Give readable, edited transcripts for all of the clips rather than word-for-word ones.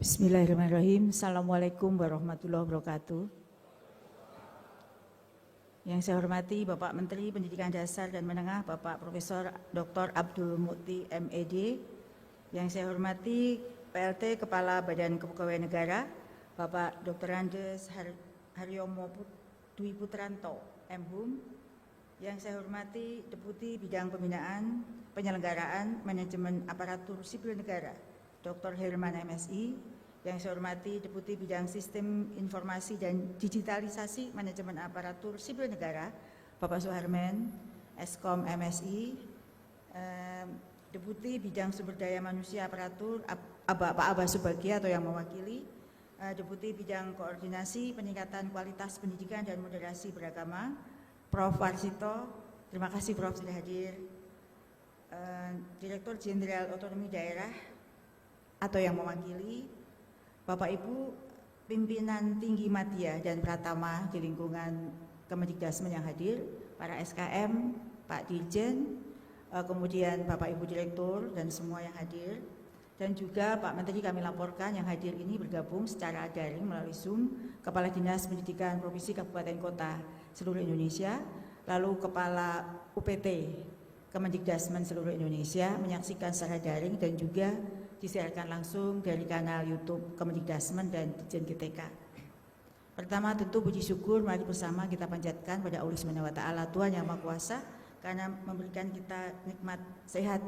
Bismillahirrahmanirrahim. Assalamualaikum warahmatullahi wabarakatuh. Yang saya hormati Bapak Menteri Pendidikan Dasar dan Menengah, Bapak Profesor Dr. Abdul Mukti MED. Yang saya hormati PLT Kepala Badan Kepegawaian Negara, Bapak Dr. Andes Haryomo Dwi Putranto, MHum. Yang saya hormati Deputi Bidang Pembinaan, Penyelenggaraan, Manajemen Aparatur Sipil Negara, Dr. Herman MSI. Yang saya hormati Deputi Bidang Sistem Informasi dan Digitalisasi Manajemen Aparatur Sipil Negara, Bapak Suharmen, Eskom MSI. Deputi Bidang Sumber Daya Manusia Aparatur, Pak Abah Subagya atau yang mewakili. Deputi Bidang Koordinasi Peningkatan Kualitas Pendidikan dan Moderasi Beragama, Prof. Warsito. Terima kasih Prof. sudah hadir. Direktur Jenderal Otonomi Daerah atau yang mewakili, Bapak Ibu pimpinan tinggi Madya dan Pratama di lingkungan Kemendikdasmen yang hadir, para SKM, Pak Dirjen, kemudian Bapak Ibu Direktur dan semua yang hadir, dan juga Pak Menteri kami laporkan yang hadir ini bergabung secara daring melalui Zoom, Kepala Dinas Pendidikan Provinsi Kabupaten Kota seluruh Indonesia, lalu Kepala UPT Kemendikdasmen seluruh Indonesia menyaksikan secara daring dan juga disiarkan langsung dari kanal YouTube Kemendikdasmen dan Ditjen GTK. Pertama tentu puji syukur mari bersama kita panjatkan pada Allah Subhanahu wa taala Tuhan yang Maha Kuasa karena memberikan kita nikmat sehat,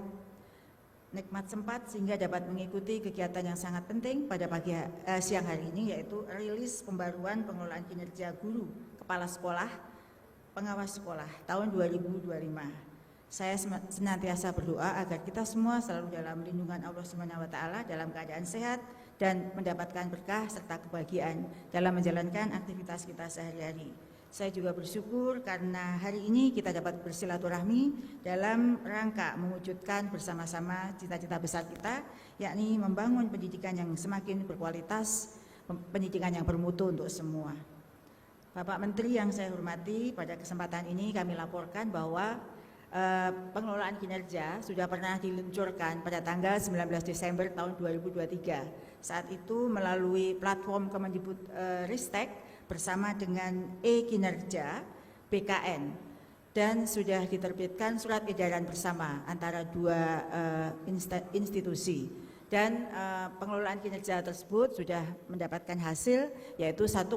nikmat sempat sehingga dapat mengikuti kegiatan yang sangat penting pada siang hari ini, yaitu rilis pembaruan pengelolaan kinerja guru, kepala sekolah, pengawas sekolah tahun 2025. Saya senantiasa berdoa agar kita semua selalu dalam lindungan Allah Subhanahu wa taala dalam keadaan sehat dan mendapatkan berkah serta kebahagiaan dalam menjalankan aktivitas kita sehari-hari. Saya juga bersyukur karena hari ini kita dapat bersilaturahmi dalam rangka mewujudkan bersama-sama cita-cita besar kita, yakni membangun pendidikan yang semakin berkualitas, pendidikan yang bermutu untuk semua. Bapak Menteri yang saya hormati, pada kesempatan ini kami laporkan bahwa pengelolaan kinerja sudah pernah diluncurkan pada tanggal 19 Desember tahun 2023. Saat itu melalui platform Kemendikbud Ristek bersama dengan e-kinerja BKN dan sudah diterbitkan surat edaran bersama antara dua institusi. Dan pengelolaan kinerja tersebut sudah mendapatkan hasil, yaitu 1,7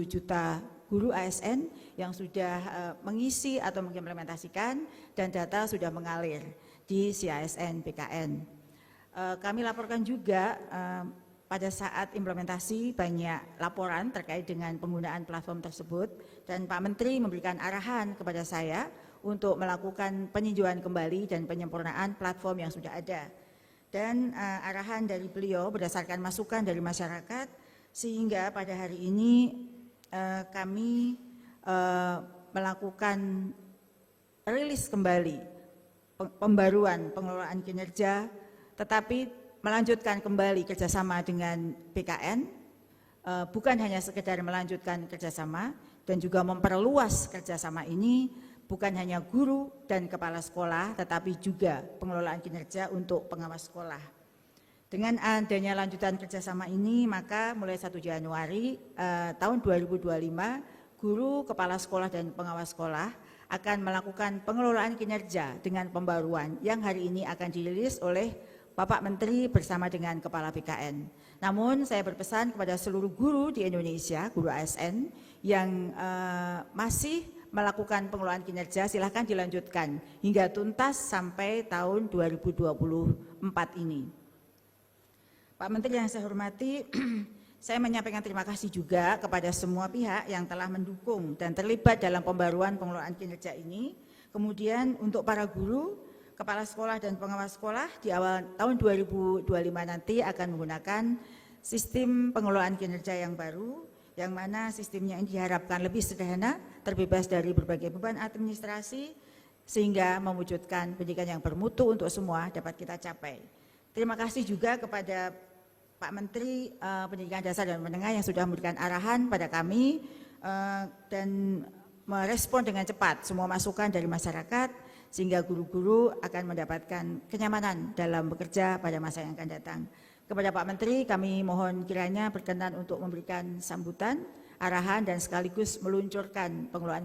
juta guru ASN yang sudah mengisi atau mengimplementasikan dan data sudah mengalir di CASN BKN. Kami laporkan juga pada saat implementasi banyak laporan terkait dengan penggunaan platform tersebut dan Pak Menteri memberikan arahan kepada saya untuk melakukan peninjauan kembali dan penyempurnaan platform yang sudah ada. Dan arahan dari beliau berdasarkan masukan dari masyarakat sehingga pada hari ini kami melakukan rilis kembali pembaruan pengelolaan kinerja, tetapi melanjutkan kembali kerjasama dengan BKN, bukan hanya sekedar melanjutkan kerjasama dan juga memperluas kerjasama ini bukan hanya guru dan kepala sekolah, tetapi juga pengelolaan kinerja untuk pengawas sekolah. Dengan adanya lanjutan kerjasama ini, maka mulai 1 Januari tahun 2025, guru, kepala sekolah, dan pengawas sekolah akan melakukan pengelolaan kinerja dengan pembaruan yang hari ini akan dirilis oleh Bapak Menteri bersama dengan Kepala BKN. Namun saya berpesan kepada seluruh guru di Indonesia, guru ASN yang masih melakukan pengelolaan kinerja, silahkan dilanjutkan hingga tuntas sampai tahun 2024 ini. Pak Menteri yang saya hormati, saya menyampaikan terima kasih juga kepada semua pihak yang telah mendukung dan terlibat dalam pembaruan pengelolaan kinerja ini. Kemudian untuk para guru, kepala sekolah dan pengawas sekolah di awal tahun 2025 nanti akan menggunakan sistem pengelolaan kinerja yang baru, yang mana sistemnya ini diharapkan lebih sederhana, terbebas dari berbagai beban administrasi, sehingga mewujudkan pendidikan yang bermutu untuk semua dapat kita capai. Terima kasih juga kepada Pak Menteri Pendidikan Dasar dan Menengah yang sudah memberikan arahan pada kami dan merespon dengan cepat semua masukan dari masyarakat, sehingga guru-guru akan mendapatkan kenyamanan dalam bekerja pada masa yang akan datang. Kepada Pak Menteri, kami mohon kiranya berkenan untuk memberikan sambutan, arahan, dan sekaligus meluncurkan pembaruan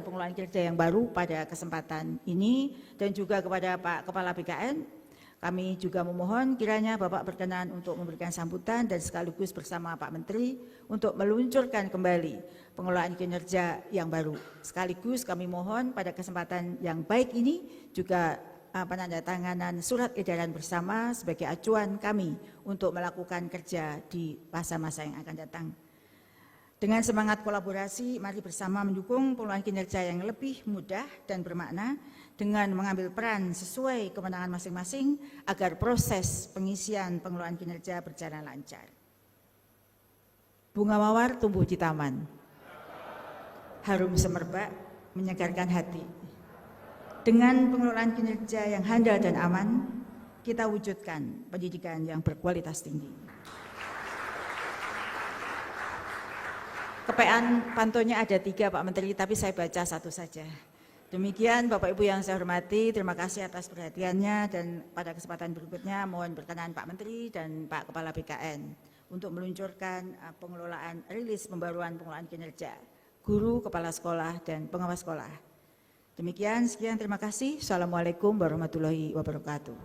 pengelolaan kinerja yang baru pada kesempatan ini. Dan juga kepada Pak Kepala BKN, kami juga memohon kiranya Bapak berkenan untuk memberikan sambutan dan sekaligus bersama Pak Menteri untuk meluncurkan kembali pengelolaan kinerja yang baru. Sekaligus kami mohon pada kesempatan yang baik ini juga penandatanganan surat edaran bersama sebagai acuan kami untuk melakukan kerja di masa-masa yang akan datang. Dengan semangat kolaborasi, mari bersama mendukung pengelolaan kinerja yang lebih mudah dan bermakna dengan mengambil peran sesuai kewenangan masing-masing agar proses pengisian pengelolaan kinerja berjalan lancar. Bunga mawar tumbuh di taman, harum semerbak menyegarkan hati. Dengan pengelolaan kinerja yang handal dan aman, kita wujudkan pendidikan yang berkualitas tinggi. Kepean pantonya ada 3 Pak Menteri, tapi saya baca 1 saja. Demikian Bapak Ibu yang saya hormati, terima kasih atas perhatiannya, dan pada kesempatan berikutnya mohon berkenan Pak Menteri dan Pak Kepala BKN untuk meluncurkan pengelolaan rilis pembaruan pengelolaan kinerja guru, kepala sekolah, dan pengawas sekolah. Demikian, sekian, terima kasih. Assalamualaikum warahmatullahi wabarakatuh.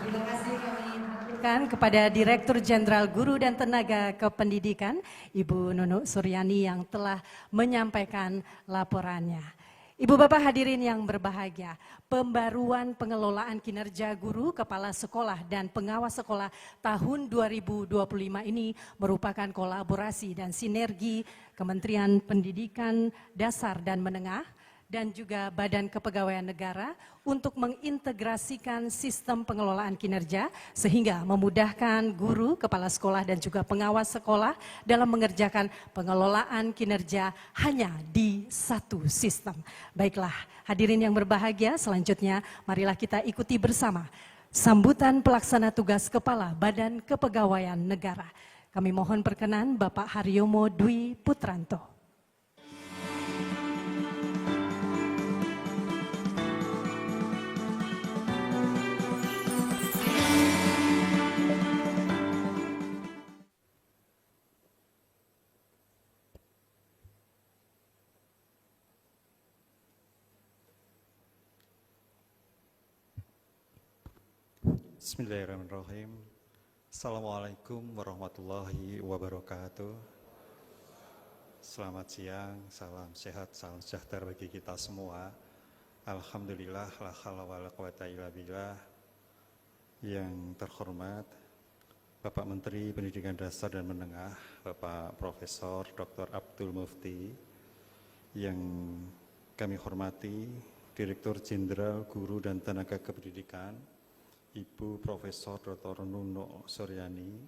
Terima kasih kami haturkan kepada Direktur Jenderal Guru dan Tenaga Kependidikan, Ibu Nunuk Suryani yang telah menyampaikan laporannya. Ibu Bapak hadirin yang berbahagia, pembaruan pengelolaan kinerja guru, kepala sekolah, dan pengawas sekolah tahun 2025 ini merupakan kolaborasi dan sinergi Kementerian Pendidikan Dasar dan Menengah dan juga Badan Kepegawaian Negara untuk mengintegrasikan sistem pengelolaan kinerja sehingga memudahkan guru, kepala sekolah, dan juga pengawas sekolah dalam mengerjakan pengelolaan kinerja hanya di satu sistem. Baiklah, hadirin yang berbahagia, selanjutnya marilah kita ikuti bersama sambutan pelaksana tugas Kepala Badan Kepegawaian Negara. Kami mohon perkenan Bapak Haryomo Dwi Putranto. Bismillahirrahmanirrahim. Assalamualaikum warahmatullahi wabarakatuh. Selamat siang, salam sehat, salam sejahtera bagi kita semua. Alhamdulillah, la haula wala quwata illa billah. Yang terhormat Bapak Menteri Pendidikan Dasar dan Menengah, Bapak Profesor Dr. Abdul Mufti. Yang kami hormati Direktur Jenderal Guru dan Tenaga Kependidikan, Ibu Profesor Dr. Nunuk Suryani.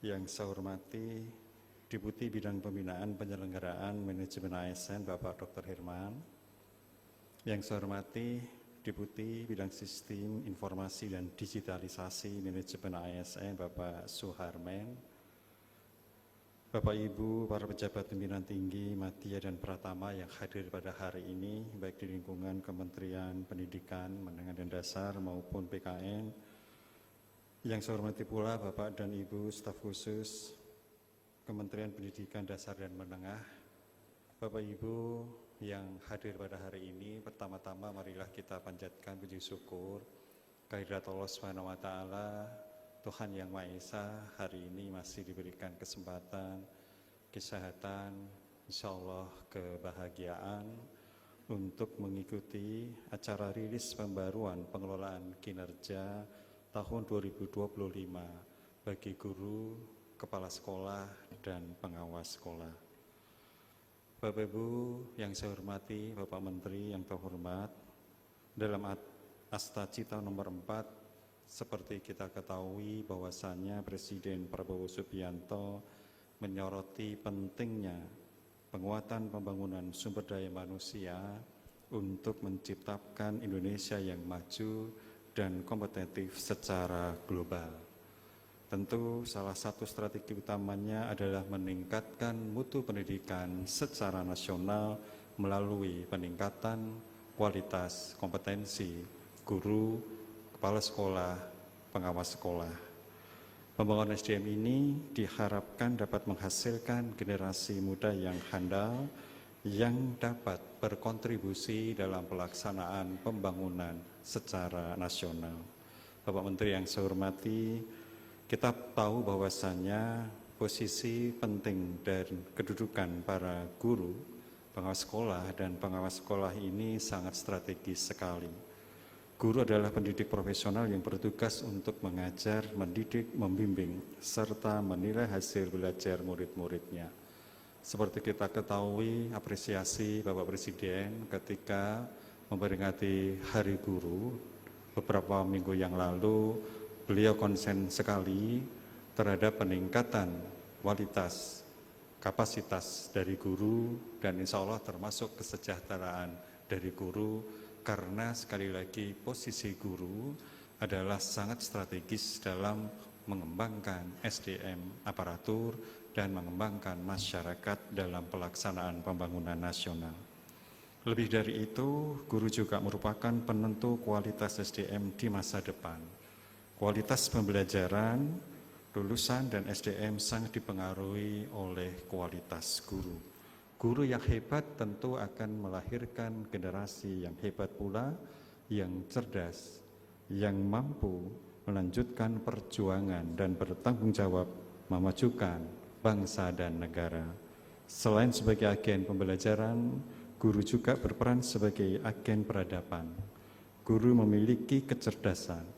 Yang saya hormati Deputi Bidang Pembinaan Penyelenggaraan Manajemen ASN Bapak Dr. Herman. Yang saya hormati Deputi Bidang Sistem Informasi dan Digitalisasi Manajemen ASN Bapak Suharmen. Bapak Ibu, para pejabat pimpinan tinggi, Madya dan Pratama yang hadir pada hari ini, baik di lingkungan Kementerian Pendidikan, Menengah dan Dasar maupun PKN. Yang saya hormati pula Bapak dan Ibu staf khusus Kementerian Pendidikan Dasar dan Menengah. Bapak Ibu yang hadir pada hari ini, pertama-tama marilah kita panjatkan puji syukur kehadirat Allah SWT, Tuhan Yang Maha Esa. Hari ini masih diberikan kesempatan, kesehatan, insya Allah kebahagiaan untuk mengikuti acara rilis pembaruan pengelolaan kinerja tahun 2025 bagi guru, kepala sekolah, dan pengawas sekolah. Bapak Ibu yang saya hormati, Bapak Menteri yang terhormat, dalam Asta Cita nomor 4, seperti kita ketahui bahwasannya Presiden Prabowo Subianto menyoroti pentingnya penguatan pembangunan sumber daya manusia untuk menciptakan Indonesia yang maju dan kompetitif secara global. Tentu salah satu strategi utamanya adalah meningkatkan mutu pendidikan secara nasional melalui peningkatan kualitas kompetensi guru, kepala sekolah, pengawas sekolah. Pembangunan SDM ini diharapkan dapat menghasilkan generasi muda yang handal, yang dapat berkontribusi dalam pelaksanaan pembangunan secara nasional. Bapak Menteri yang saya hormati, kita tahu bahwasannya posisi penting dan kedudukan para guru, pengawas sekolah dan pengawas sekolah ini sangat strategis sekali. Guru adalah pendidik profesional yang bertugas untuk mengajar, mendidik, membimbing, serta menilai hasil belajar murid-muridnya. Seperti kita ketahui, apresiasi Bapak Presiden ketika memperingati Hari Guru beberapa minggu yang lalu, beliau konsen sekali terhadap peningkatan kualitas, kapasitas dari guru, dan insya Allah termasuk kesejahteraan dari guru, karena sekali lagi posisi guru adalah sangat strategis dalam mengembangkan SDM aparatur dan mengembangkan masyarakat dalam pelaksanaan pembangunan nasional. Lebih dari itu, guru juga merupakan penentu kualitas SDM di masa depan. Kualitas pembelajaran, lulusan dan SDM sangat dipengaruhi oleh kualitas guru. Guru yang hebat tentu akan melahirkan generasi yang hebat pula, yang cerdas, yang mampu melanjutkan perjuangan dan bertanggung jawab memajukan bangsa dan negara. Selain sebagai agen pembelajaran, guru juga berperan sebagai agen peradaban. Guru memiliki kecerdasan,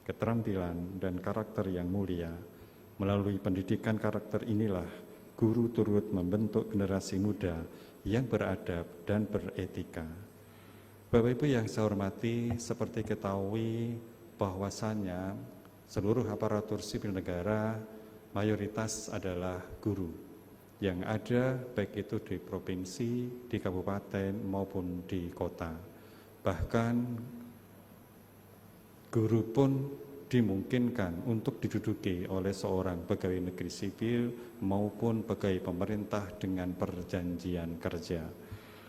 keterampilan, dan karakter yang mulia. Melalui pendidikan karakter inilah guru turut membentuk generasi muda yang beradab dan beretika. Bapak Ibu yang saya hormati, seperti ketahui bahwasannya seluruh aparatur sipil negara mayoritas adalah guru yang ada baik itu di provinsi, di kabupaten maupun di kota. Bahkan guru pun dimungkinkan untuk diduduki oleh seorang pegawai negeri sipil maupun pegawai pemerintah dengan perjanjian kerja.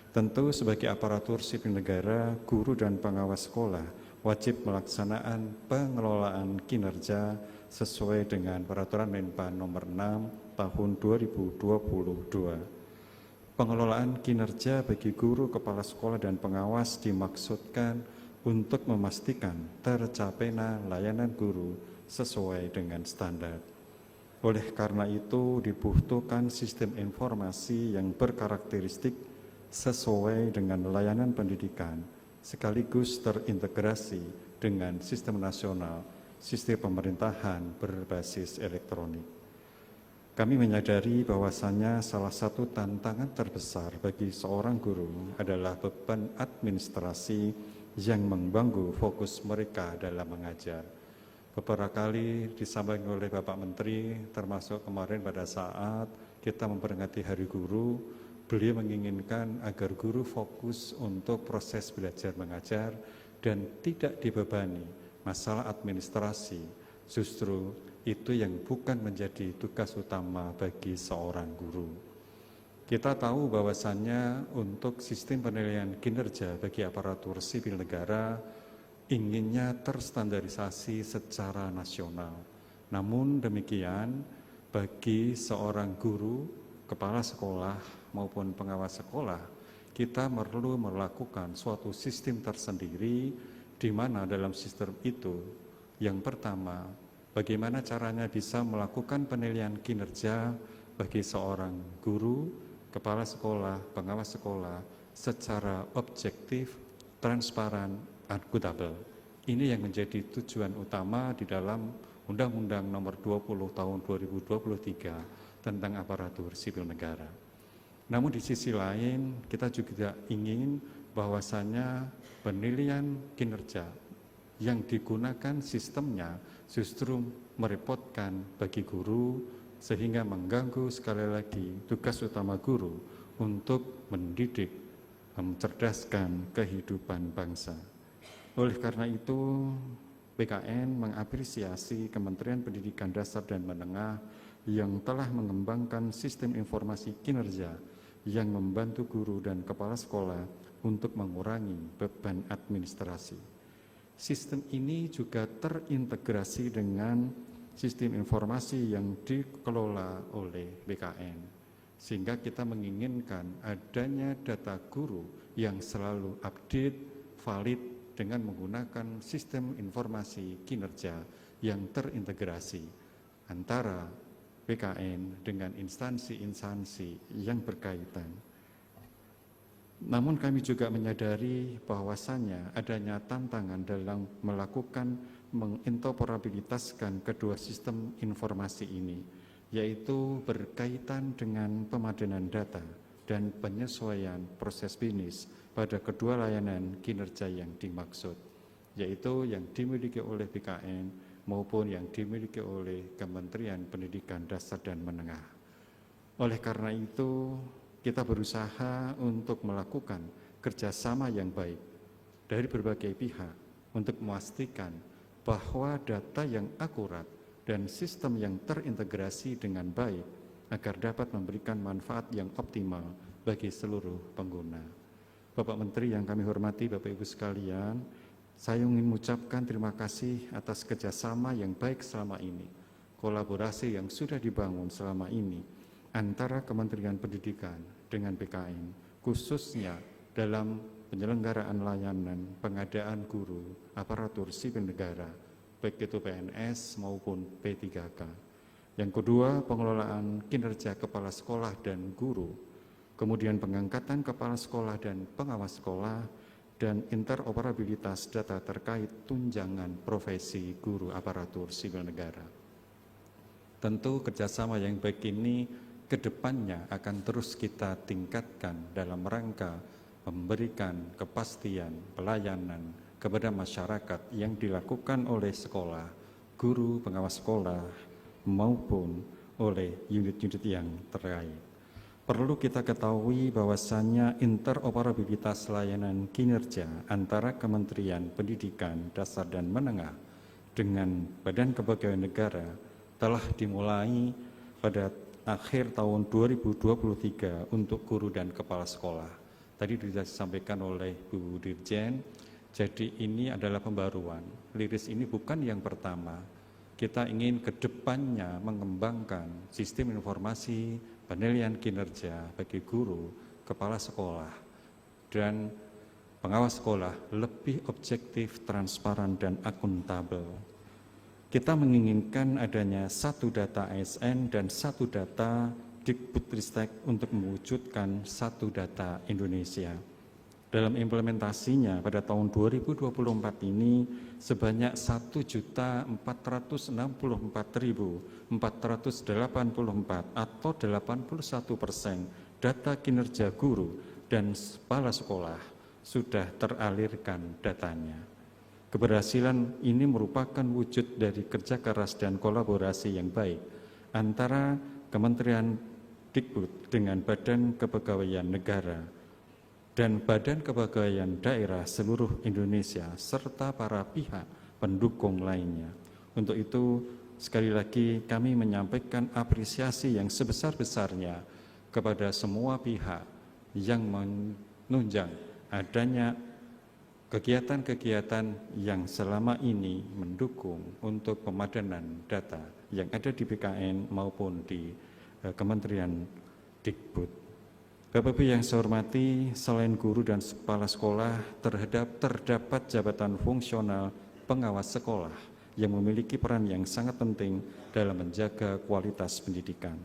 Tentu sebagai aparatur sipil negara, guru dan pengawas sekolah wajib melaksanakan pengelolaan kinerja sesuai dengan Peraturan Menpan Nomor 6 Tahun 2022. Pengelolaan kinerja bagi guru, kepala sekolah, dan pengawas dimaksudkan untuk memastikan tercapainya layanan guru sesuai dengan standar. Oleh karena itu dibutuhkan sistem informasi yang berkarakteristik sesuai dengan layanan pendidikan, sekaligus terintegrasi dengan sistem nasional, sistem pemerintahan berbasis elektronik. Kami menyadari bahwasannya salah satu tantangan terbesar bagi seorang guru adalah beban administrasi yang mengganggu fokus mereka dalam mengajar. Beberapa kali disampaikan oleh Bapak Menteri, termasuk kemarin pada saat kita memperingati Hari Guru, beliau menginginkan agar guru fokus untuk proses belajar mengajar dan tidak dibebani masalah administrasi. Justru itu yang bukan menjadi tugas utama bagi seorang guru. Kita tahu bahwasannya untuk sistem penilaian kinerja bagi aparatur sipil negara inginnya terstandarisasi secara nasional. Namun demikian, bagi seorang guru, kepala sekolah maupun pengawas sekolah, kita perlu melakukan suatu sistem tersendiri di mana dalam sistem itu yang pertama, bagaimana caranya bisa melakukan penilaian kinerja bagi seorang guru, kepala sekolah, pengawas sekolah secara objektif, transparan, akuntabel. Ini yang menjadi tujuan utama di dalam Undang-Undang Nomor 20 Tahun 2023 tentang aparatur sipil negara. Namun di sisi lain kita juga ingin bahwasannya penilaian kinerja yang digunakan sistemnya justru merepotkan bagi guru, sehingga mengganggu sekali lagi tugas utama guru untuk mendidik, mencerdaskan kehidupan bangsa. Oleh karena itu, BKN mengapresiasi Kementerian Pendidikan Dasar dan Menengah yang telah mengembangkan sistem informasi kinerja yang membantu guru dan kepala sekolah untuk mengurangi beban administrasi. sistem ini juga terintegrasi dengan sistem informasi yang dikelola oleh BKN, sehingga kita menginginkan adanya data guru yang selalu update, valid dengan menggunakan sistem informasi kinerja yang terintegrasi antara BKN dengan instansi-instansi yang berkaitan. Namun kami juga menyadari bahwasannya adanya tantangan dalam melakukan menginteroperabilitaskan kedua sistem informasi ini, yaitu berkaitan dengan pemaduan data dan penyesuaian proses bisnis pada kedua layanan kinerja yang dimaksud, yaitu yang dimiliki oleh BKN maupun yang dimiliki oleh Kementerian Pendidikan Dasar dan Menengah. Oleh karena itu, kita berusaha untuk melakukan kerjasama yang baik dari berbagai pihak untuk memastikan bahwa data yang akurat dan sistem yang terintegrasi dengan baik agar dapat memberikan manfaat yang optimal bagi seluruh pengguna. Bapak Menteri yang kami hormati, Bapak Ibu sekalian, saya ingin mengucapkan terima kasih atas kerjasama yang baik selama ini, kolaborasi yang sudah dibangun selama ini antara Kementerian Pendidikan dengan BKN, khususnya dalam penyelenggaraan layanan pengadaan guru aparatur sipil negara, baik itu PNS maupun P3K. Yang kedua, pengelolaan kinerja kepala sekolah dan guru, kemudian pengangkatan kepala sekolah dan pengawas sekolah, dan interoperabilitas data terkait tunjangan profesi guru aparatur sipil negara. Tentu kerjasama yang baik ini kedepannya akan terus kita tingkatkan dalam rangka memberikan kepastian pelayanan kepada masyarakat yang dilakukan oleh sekolah, guru, pengawas sekolah, maupun oleh unit-unit yang terkait. Perlu kita ketahui bahwasannya interoperabilitas layanan kinerja antara Kementerian Pendidikan Dasar dan Menengah dengan Badan Kepegawaian Negara telah dimulai pada akhir tahun 2023 untuk guru dan kepala sekolah. Tadi sudah disampaikan oleh Bu Dirjen, jadi ini adalah pembaruan. Liris ini bukan yang pertama. Kita ingin ke depannya mengembangkan sistem informasi penilaian kinerja bagi guru, kepala sekolah, dan pengawas sekolah lebih objektif, transparan, dan akuntabel. Kita menginginkan adanya satu data ASN dan satu data Dikbudristek untuk mewujudkan satu data Indonesia. Dalam implementasinya pada tahun 2024 ini sebanyak 1.464.484 atau 81% data kinerja guru dan kepala sekolah sudah teralirkan datanya. Keberhasilan ini merupakan wujud dari kerja keras dan kolaborasi yang baik antara Kementerian Dikbud dengan Badan Kepegawaian Negara dan Badan Kepegawaian Daerah seluruh Indonesia serta para pihak pendukung lainnya. Untuk itu, sekali lagi kami menyampaikan apresiasi yang sebesar-besarnya kepada semua pihak yang menunjang adanya kegiatan-kegiatan yang selama ini mendukung untuk pemadanan data yang ada di BKN maupun di Kementerian Dikbud. Bapak Ibu yang saya hormati, selain guru dan kepala sekolah, terdapat jabatan fungsional pengawas sekolah yang memiliki peran yang sangat penting dalam menjaga kualitas pendidikan.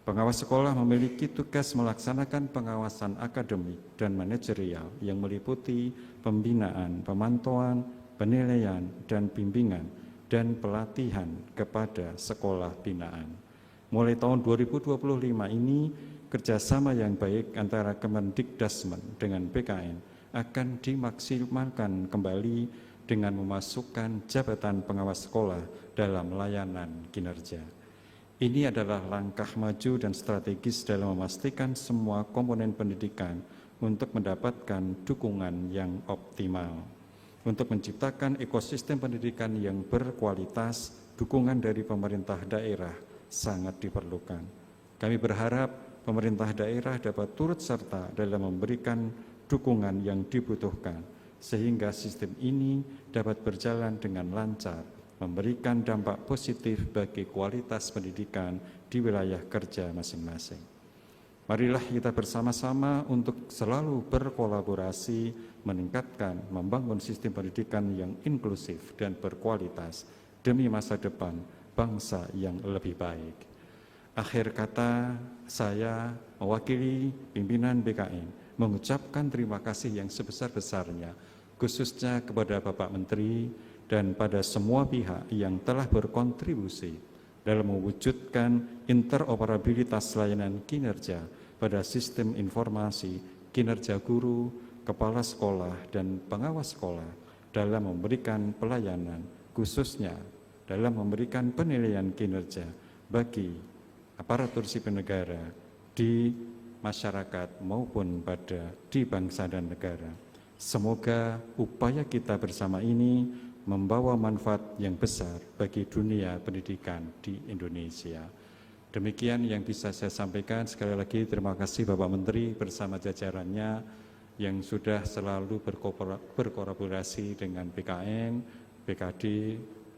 Pengawas sekolah memiliki tugas melaksanakan pengawasan akademik dan manajerial yang meliputi pembinaan, pemantauan, penilaian, dan bimbingan, dan pelatihan kepada sekolah binaan. Mulai tahun 2025 ini, kerjasama yang baik antara Kemendikdasmen dengan BKN akan dimaksimalkan kembali dengan memasukkan jabatan pengawas sekolah dalam layanan kinerja. Ini adalah langkah maju dan strategis dalam memastikan semua komponen pendidikan untuk mendapatkan dukungan yang optimal. Untuk menciptakan ekosistem pendidikan yang berkualitas, dukungan dari pemerintah daerah sangat diperlukan. Kami berharap pemerintah daerah dapat turut serta dalam memberikan dukungan yang dibutuhkan sehingga sistem ini dapat berjalan dengan lancar, memberikan dampak positif bagi kualitas pendidikan di wilayah kerja masing-masing. Marilah kita bersama-sama untuk selalu berkolaborasi, meningkatkan, membangun sistem pendidikan yang inklusif dan berkualitas demi masa depan bangsa yang lebih baik. Akhir kata, saya mewakili pimpinan BKN mengucapkan terima kasih yang sebesar-besarnya, khususnya kepada Bapak Menteri dan pada semua pihak yang telah berkontribusi dalam mewujudkan interoperabilitas layanan kinerja pada sistem informasi kinerja guru, kepala sekolah, dan pengawas sekolah dalam memberikan pelayanan, khususnya dalam memberikan penilaian kinerja bagi aparatur sipil negara di masyarakat maupun di bangsa dan negara. Semoga upaya kita bersama ini membawa manfaat yang besar bagi dunia pendidikan di Indonesia. Demikian yang bisa saya sampaikan. Sekali lagi terima kasih Bapak Menteri bersama jajarannya yang sudah selalu berkolaborasi dengan BKN, BKD,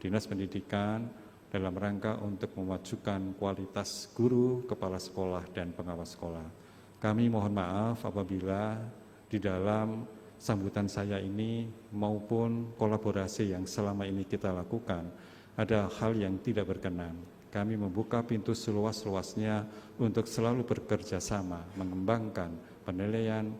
Dinas Pendidikan dalam rangka untuk memajukan kualitas guru, kepala sekolah, dan pengawas sekolah. Kami mohon maaf apabila di dalam sambutan saya ini maupun kolaborasi yang selama ini kita lakukan ada hal yang tidak berkenan. Kami membuka pintu seluas-luasnya untuk selalu bekerja sama mengembangkan penilaian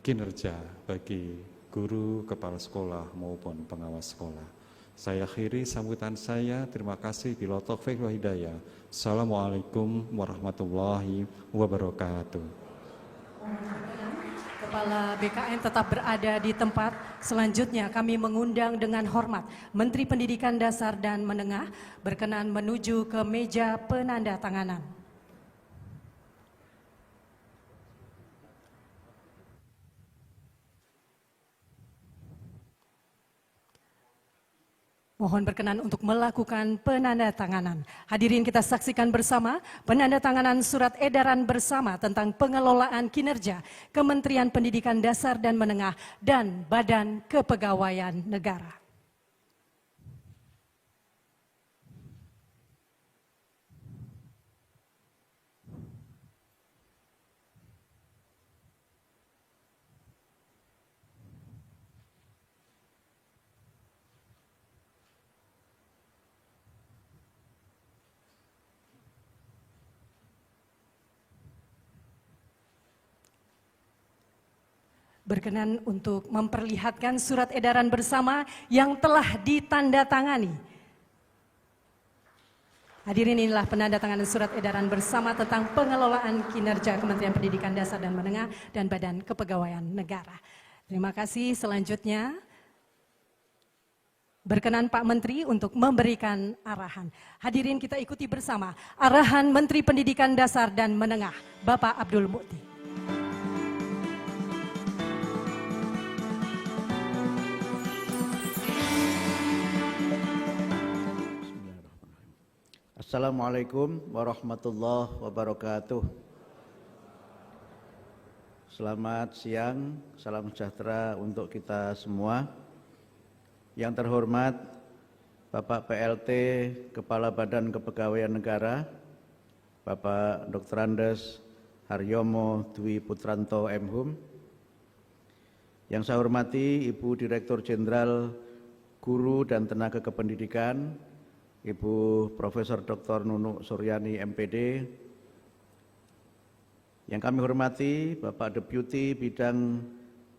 kinerja bagi guru, kepala sekolah maupun pengawas sekolah. Saya akhiri sambutan saya. Terima kasih. Bila taufik wa hidayah. Assalamualaikum warahmatullahi wabarakatuh. Kepala BKN tetap berada di tempat. Selanjutnya kami mengundang dengan hormat Menteri Pendidikan Dasar dan Menengah berkenan menuju ke meja penandatanganan. Mohon berkenan untuk melakukan penandatanganan. Hadirin kita saksikan bersama penandatanganan surat edaran bersama tentang pengelolaan kinerja Kementerian Pendidikan Dasar dan Menengah dan Badan Kepegawaian Negara. Berkenan untuk memperlihatkan surat edaran bersama yang telah ditandatangani. Hadirin, inilah penandatanganan surat edaran bersama tentang pengelolaan kinerja Kementerian Pendidikan Dasar dan Menengah dan Badan Kepegawaian Negara. Terima kasih. Selanjutnya berkenan Pak Menteri untuk memberikan arahan. Hadirin, kita ikuti bersama arahan Menteri Pendidikan Dasar dan Menengah, Bapak Abdul Mukti. Assalamualaikum warahmatullahi wabarakatuh. Selamat siang, salam sejahtera untuk kita semua. Yang terhormat Bapak PLT Kepala Badan Kepegawaian Negara, Bapak Dr. Andes Haryomo Dwi Putranto MHum. Yang saya hormati Ibu Direktur Jenderal Guru dan Tenaga Kependidikan, Ibu Profesor Dr. Nunuk Suryani MPD. Yang kami hormati Bapak Deputi Bidang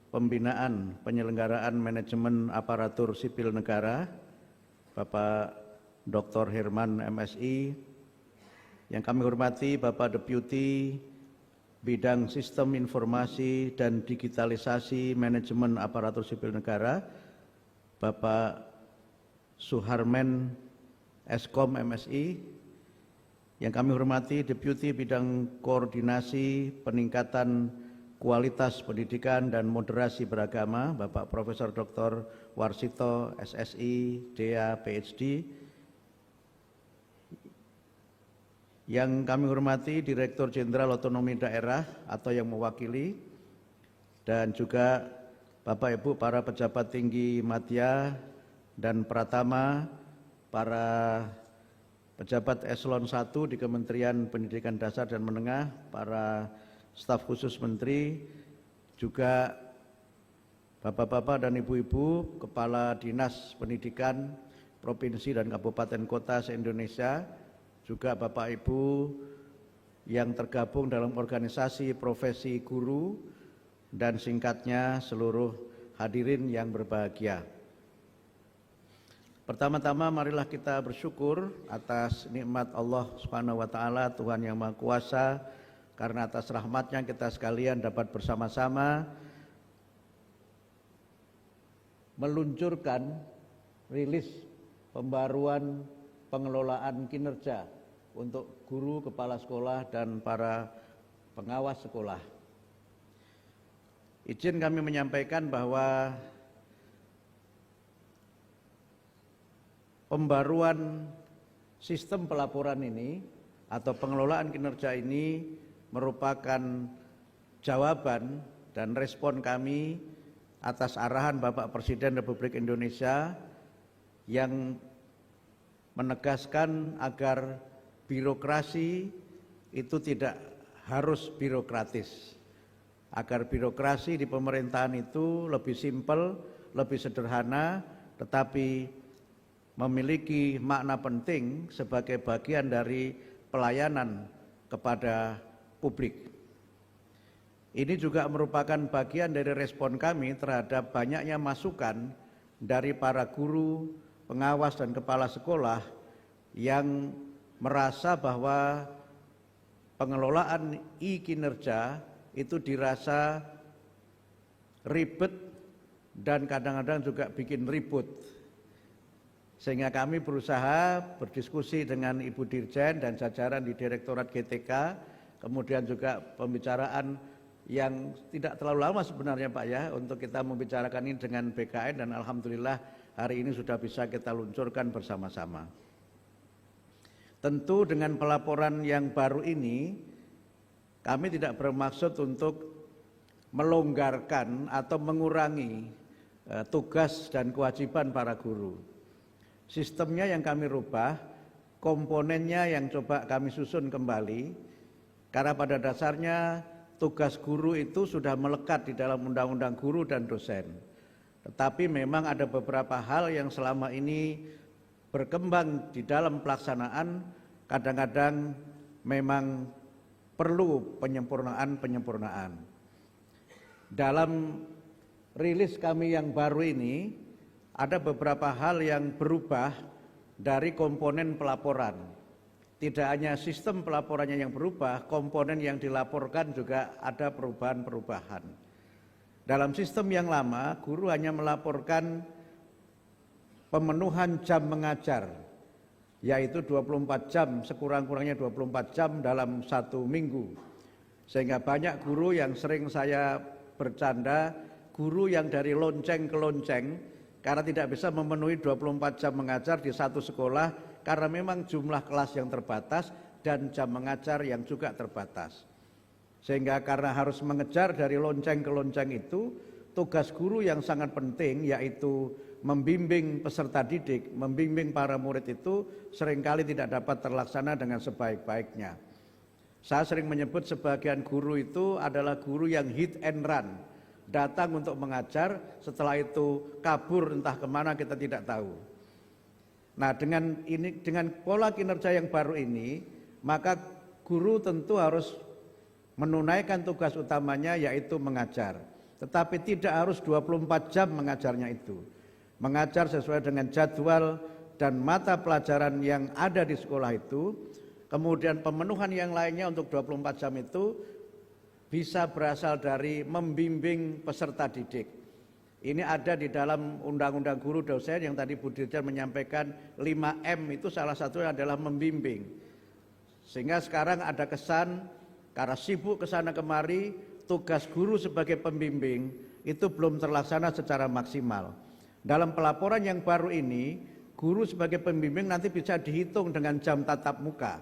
Pembinaan Penyelenggaraan Manajemen Aparatur Sipil Negara, Bapak Dr. Herman MSI. Yang kami hormati Bapak Deputi Bidang Sistem Informasi dan Digitalisasi Manajemen Aparatur Sipil Negara, Bapak Suharmen Eskom MSI. Yang kami hormati Deputi Bidang Koordinasi Peningkatan Kualitas Pendidikan dan Moderasi Beragama, Bapak Profesor Dr. Warsito SSI, DA, PhD. Yang kami hormati Direktur Jenderal Otonomi Daerah atau yang mewakili, dan juga Bapak Ibu para pejabat tinggi Madya dan Pratama, para pejabat eselon 1 di Kementerian Pendidikan Dasar dan Menengah, para staf khusus menteri, juga bapak-bapak dan ibu-ibu, kepala dinas pendidikan provinsi dan kabupaten kota se-Indonesia, juga bapak ibu yang tergabung dalam organisasi profesi guru, dan singkatnya seluruh hadirin yang berbahagia. Pertama-tama marilah kita bersyukur atas nikmat Allah Subhanahu wa taala, Tuhan yang Maha Kuasa, karena atas rahmatnya kita sekalian dapat bersama-sama meluncurkan rilis pembaruan pengelolaan kinerja untuk guru, kepala sekolah, dan para pengawas sekolah. Izin kami menyampaikan bahwa pembaruan sistem pelaporan ini atau pengelolaan kinerja ini merupakan jawaban dan respon kami atas arahan Bapak Presiden Republik Indonesia yang menegaskan agar birokrasi itu tidak harus birokratis, agar birokrasi di pemerintahan itu lebih simpel, lebih sederhana, tetapi memiliki makna penting sebagai bagian dari pelayanan kepada publik. Ini juga merupakan bagian dari respon kami terhadap banyaknya masukan dari para guru, pengawas, dan kepala sekolah yang merasa bahwa pengelolaan e-kinerja itu dirasa ribet dan kadang-kadang juga bikin ribut. Sehingga kami berusaha berdiskusi dengan Ibu Dirjen dan jajaran di Direktorat GTK, kemudian juga pembicaraan yang tidak terlalu lama sebenarnya Pak ya, untuk kita membicarakan ini dengan BKN, dan alhamdulillah hari ini sudah bisa kita luncurkan bersama-sama. Tentu dengan pelaporan yang baru ini, kami tidak bermaksud untuk melonggarkan atau mengurangi tugas dan kewajiban para guru. Sistemnya yang kami rubah, komponennya yang coba kami susun kembali, karena pada dasarnya tugas guru itu sudah melekat di dalam undang-undang guru dan dosen. Tetapi memang ada beberapa hal yang selama ini berkembang di dalam pelaksanaan, kadang-kadang memang perlu penyempurnaan. Dalam rilis kami yang baru ini, ada beberapa hal yang berubah dari komponen pelaporan. Tidak hanya sistem pelaporannya yang berubah, komponen yang dilaporkan juga ada perubahan-perubahan. Dalam sistem yang lama, guru hanya melaporkan pemenuhan jam mengajar, yaitu 24 jam, sekurang-kurangnya 24 jam dalam satu minggu. Sehingga banyak guru yang sering saya bercanda, guru yang dari lonceng ke lonceng, karena tidak bisa memenuhi 24 jam mengajar di satu sekolah, karena memang jumlah kelas yang terbatas dan jam mengajar yang juga terbatas. Sehingga karena harus mengejar dari lonceng ke lonceng itu, tugas guru yang sangat penting yaitu membimbing peserta didik, membimbing para murid itu seringkali tidak dapat terlaksana dengan sebaik-baiknya. Saya sering menyebut sebagian guru itu adalah guru yang hit and run, datang untuk mengajar, setelah itu kabur entah kemana kita tidak tahu. Nah, dengan pola kinerja yang baru ini, maka guru tentu harus menunaikan tugas utamanya yaitu mengajar. Tetapi tidak harus 24 jam mengajarnya itu. Mengajar sesuai dengan jadwal dan mata pelajaran yang ada di sekolah itu, kemudian pemenuhan yang lainnya untuk 24 jam itu bisa berasal dari membimbing peserta didik. Ini ada di dalam Undang-Undang Guru Dosen yang tadi Bu Dirjen menyampaikan 5M itu salah satunya adalah membimbing. Sehingga sekarang ada kesan karena sibuk kesana kemari, tugas guru sebagai pembimbing itu belum terlaksana secara maksimal. Dalam pelaporan yang baru ini, guru sebagai pembimbing nanti bisa dihitung dengan jam tatap muka.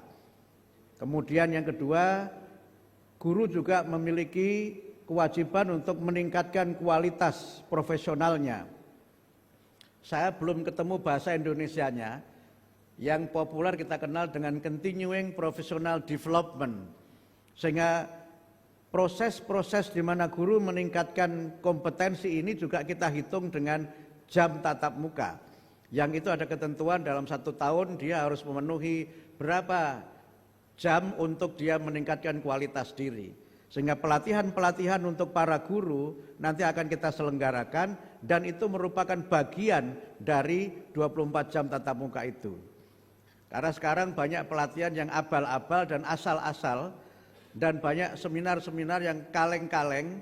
Kemudian yang kedua, guru juga memiliki kewajiban untuk meningkatkan kualitas profesionalnya. Saya belum ketemu bahasa Indonesianya, yang populer kita kenal dengan continuing professional development. Sehingga proses-proses di mana guru meningkatkan kompetensi ini juga kita hitung dengan jam tatap muka. Yang itu ada ketentuan dalam 1 tahun dia harus memenuhi berapa jam untuk dia meningkatkan kualitas diri. Sehingga pelatihan-pelatihan untuk para guru nanti akan kita selenggarakan dan itu merupakan bagian dari 24 jam tatap muka itu. Karena sekarang banyak pelatihan yang abal-abal dan asal-asal dan banyak seminar-seminar yang kaleng-kaleng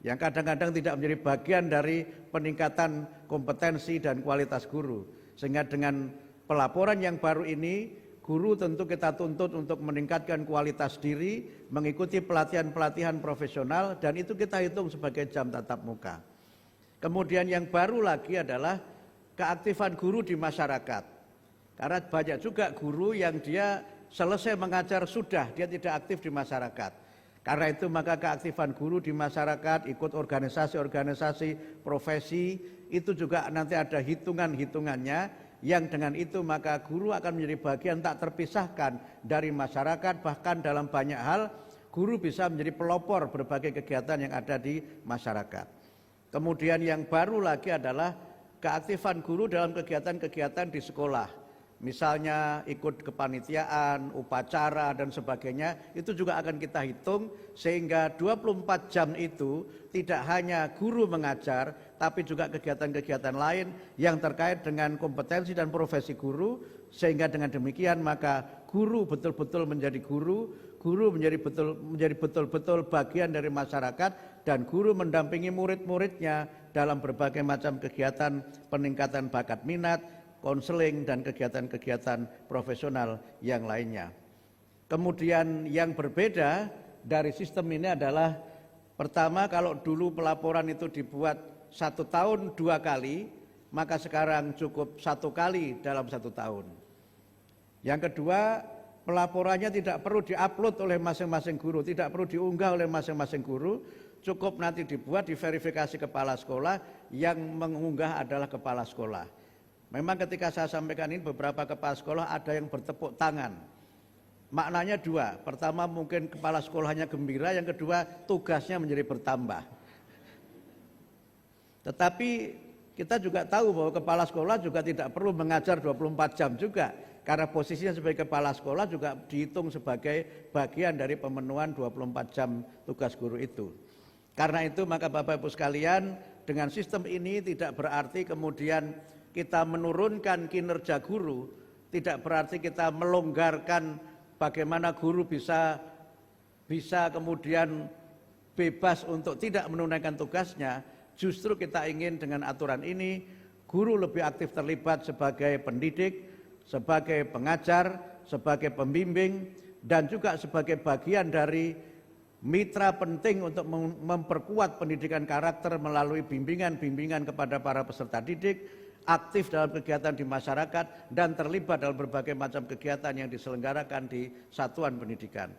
yang kadang-kadang tidak menjadi bagian dari peningkatan kompetensi dan kualitas guru. Sehingga dengan pelaporan yang baru ini, guru tentu kita tuntut untuk meningkatkan kualitas diri, mengikuti pelatihan-pelatihan profesional, dan itu kita hitung sebagai jam tatap muka. Kemudian yang baru lagi adalah keaktifan guru di masyarakat. Karena banyak juga guru yang dia selesai mengajar sudah, dia tidak aktif di masyarakat. Karena itu maka keaktifan guru di masyarakat, ikut organisasi-organisasi profesi, itu juga nanti ada hitungan-hitungannya, yang dengan itu maka guru akan menjadi bagian tak terpisahkan dari masyarakat, bahkan dalam banyak hal guru bisa menjadi pelopor berbagai kegiatan yang ada di masyarakat. Kemudian yang baru lagi adalah keaktifan guru dalam kegiatan-kegiatan di sekolah. Misalnya ikut kepanitiaan, upacara dan sebagainya, itu juga akan kita hitung sehingga 24 jam itu tidak hanya guru mengajar, tapi juga kegiatan-kegiatan lain yang terkait dengan kompetensi dan profesi guru, sehingga dengan demikian maka guru betul-betul menjadi guru menjadi betul-betul bagian dari masyarakat, dan guru mendampingi murid-muridnya dalam berbagai macam kegiatan peningkatan bakat minat, konseling dan kegiatan-kegiatan profesional yang lainnya. Kemudian yang berbeda dari sistem ini adalah pertama, kalau dulu pelaporan itu dibuat 1 tahun 2 kali, maka sekarang cukup 1 kali dalam 1 tahun. Yang kedua, pelaporannya tidak perlu diupload oleh masing-masing guru, tidak perlu diunggah oleh masing-masing guru, cukup nanti dibuat, diverifikasi kepala sekolah, yang mengunggah adalah kepala sekolah. Memang ketika saya sampaikan ini beberapa kepala sekolah ada yang bertepuk tangan. Maknanya 2, pertama mungkin kepala sekolahnya gembira, yang kedua tugasnya menjadi bertambah. Tetapi kita juga tahu bahwa kepala sekolah juga tidak perlu mengajar 24 jam juga. Karena posisinya sebagai kepala sekolah juga dihitung sebagai bagian dari pemenuhan 24 jam tugas guru itu. Karena itu maka Bapak Ibu sekalian, dengan sistem ini tidak berarti kemudian kita menurunkan kinerja guru, tidak berarti kita melonggarkan bagaimana guru bisa kemudian bebas untuk tidak menunaikan tugasnya. Justru kita ingin dengan aturan ini guru lebih aktif terlibat sebagai pendidik, sebagai pengajar, sebagai pembimbing, dan juga sebagai bagian dari mitra penting untuk memperkuat pendidikan karakter melalui bimbingan-bimbingan kepada para peserta didik, aktif dalam kegiatan di masyarakat, dan terlibat dalam berbagai macam kegiatan yang diselenggarakan di satuan pendidikan.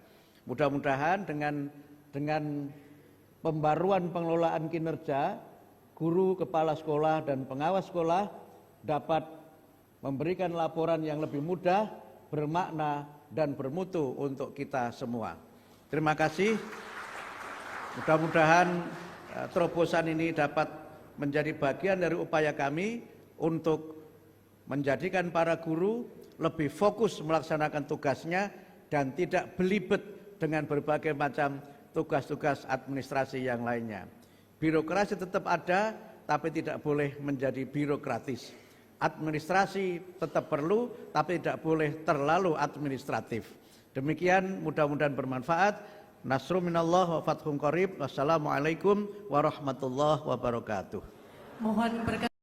Mudah-mudahan dengan pembaruan pengelolaan kinerja, guru, kepala sekolah, dan pengawas sekolah dapat memberikan laporan yang lebih mudah, bermakna, dan bermutu untuk kita semua. Terima kasih. Mudah-mudahan terobosan ini dapat menjadi bagian dari upaya kami untuk menjadikan para guru lebih fokus melaksanakan tugasnya dan tidak belibet dengan berbagai macam tugas-tugas administrasi yang lainnya. Birokrasi tetap ada, tapi tidak boleh menjadi birokratis. Administrasi tetap perlu, tapi tidak boleh terlalu administratif. Demikian, mudah-mudahan bermanfaat. Nasrun minallah wa fathun qarib. Wassalamualaikum warahmatullahi wabarakatuh. Mohon berkenan.